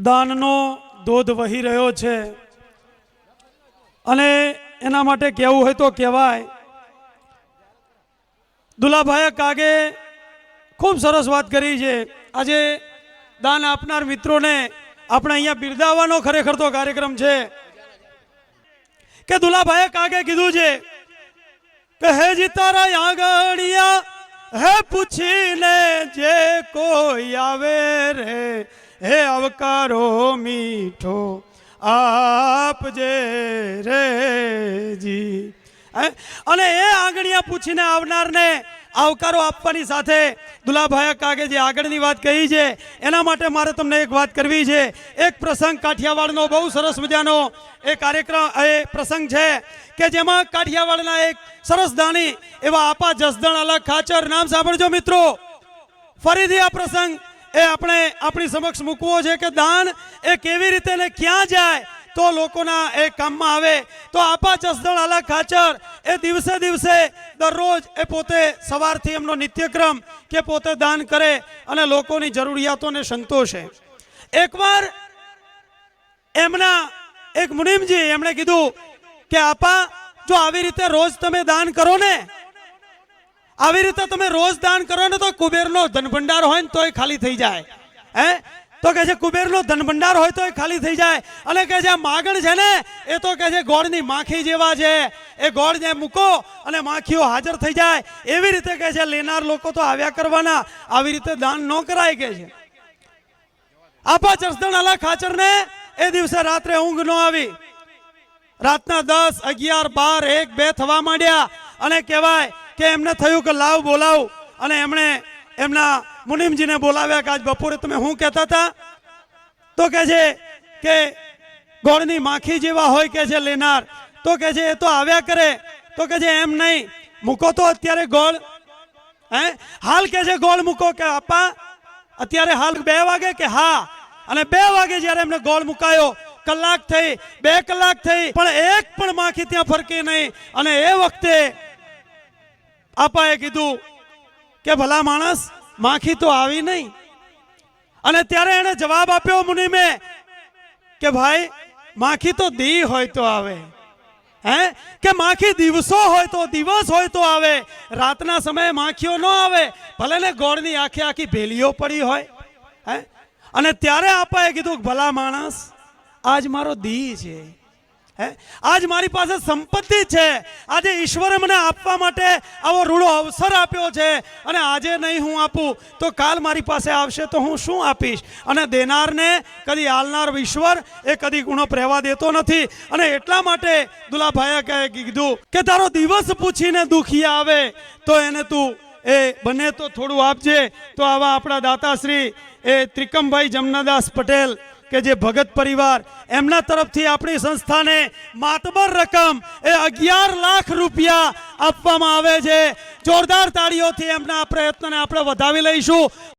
દાનનો ધોધ વહી રહ્યો છે અને એના માટે કહેવું હોય તો કહેવાય. દુલાભાઈએ કાગે ખૂબ સરસ વાત કરી છે. આજે દાન આપનાર મિત્રોને આપણે અહીંયા બિરદાવવાનો ખરેખર તો કાર્યક્રમ છે કે દુલાભાઈએ કાગે કીધું છે કે હે જી તારા આંગણિયા હે પૂછીને જે કોઈ આવે રે હે આવકારો મીઠો આપજે રે જી. અને એ આંગણિયા પૂછીને આવનારને આવકારો આપવાની સાથે દુલાભાઈ કાગે જે આગળની વાત કહી છે એના માટે મારે તમને એક વાત કરવી છે. એક પ્રસંગ કાઠિયાવાડનો બહુ સરસ મજાનો એ કાર્યક્રમ એ પ્રસંગ છે કે જેમાં કાઠિયાવાડના એક સરસ દાની એવા આપા જસદણ અલગ ખાચર, નામ સાંભળજો મિત્રો. ફરીથી આ પ્રસંગ એ આપણે આપણી સમક્ષ મૂકવો છે કે દાન એ કેવી રીતે ને ક્યાં જાય તો લોકોના એ કામમાં આવે. તો આપા જસદણ અલગ ખાચર એ દિવસે દિવસે દરરોજ એ પોતે સવારથી એમનો નિત્યક્રમ કે પોતે દાન કરે અને લોકોની જરૂરિયાતોને સંતોષે. એકવાર એમના એક મુનિમજી એમણે કીધું કે આપા જો આવી રીતે રોજ તમે દાન કરો ને, આવી રીતે તમે રોજ દાન કરો ને તો કુબેરનો ધનભંડાર હોય ને તોય ખાલી થઈ જાય. તો કે છે કુબેરનો ધનભંડાર હોય તો એ ખાલી થઈ જાય. અને કે જે માગણ છે ને એ તો કે છે ગોળની માખી જેવા છે, એ ગોળ જે મૂકો અને માખીઓ હાજર થઈ જાય. એવી રીતે કે છે લેનાર લોકો તો આવ્યા કરવાના, આવી રીતે દાન ન કરાય કે છે. આપા જસદણ અલગ ખાચરને એ દિવસે રાત્રે ઊંઘ ન આવી. રાતના 10, 11, 12, 1, 2 થવા માંડ્યા અને કહેવાય કે એમને થયું કે લાવ બોલાવ. અને એમણે એમના મુનિમજીને બોલાવ્યા કે આજ બપોરે તમે શું કહેતા હતા? તો કે છે કે ગોળની માખી જેવા હોય કે છે લેનાર. તો કે છે એ તો આવ્યા કરે. તો કે છે એમ નહીં, મૂકો તો અત્યારે ગોળ. હાલ કે છે ગોળ મૂકો. કે આપા અત્યારે હાલ 2 વાગે? કે હા. અને 2 વાગે જ્યારે એમને ગોળ મુકાયો, કલાક થઈ, 2 કલાક થઈ, પણ એક પણ માખી ત્યાં ફરકી નહીં. અને એ વખતે આપાએ કીધું કે ભલા માણસ માખી તો આવી નહીં. અને ત્યારે એને જવાબ આપ્યો મુનિમે કે ભાઈ માખી તો દી હોય તો આવે, કે માખી દિવસો હોય તો દિવસ હોય તો આવે, રાતના સમયે માખીઓ ન આવે, ભલે ને ગોળની આખી આખી ભેલીઓ પડી હોય. અને ત્યારે આપાએ કીધું ભલા માણસ આજ મારો દી છે, આજ મારી પાસે સંપત્તિ છે, આજે ઈશ્વરે મને આપવા માટે આવો રૂડો અવસર આપ્યો છે. અને આજે નહીં હું આપું તો કાલ મારી પાસે આવશે તો હું શું આપીશ? અને દેનારને કદી આલનાર ઈશ્વર એ કદી ગુણો રહેવા દેતો નથી. અને એટલા માટે દુલાભાઈએ કીધું કે તારો દિવસ પૂછીને દુખિયા આવે તો એને તું એ બને તો થોડું આપજે. તો આવા આપણા દાતાશ્રી એ ત્રિકમભાઈ જમનાદાસ પટેલ કે જે ભગત પરિવાર, એમના તરફથી આપણી સંસ્થાને માતબર રકમ એ 11 લાખ રૂપિયા આપવામાં આવે છે. જોરદાર તાળીઓથી એમના પ્રયત્નને આપણે વધાવી લઈશું.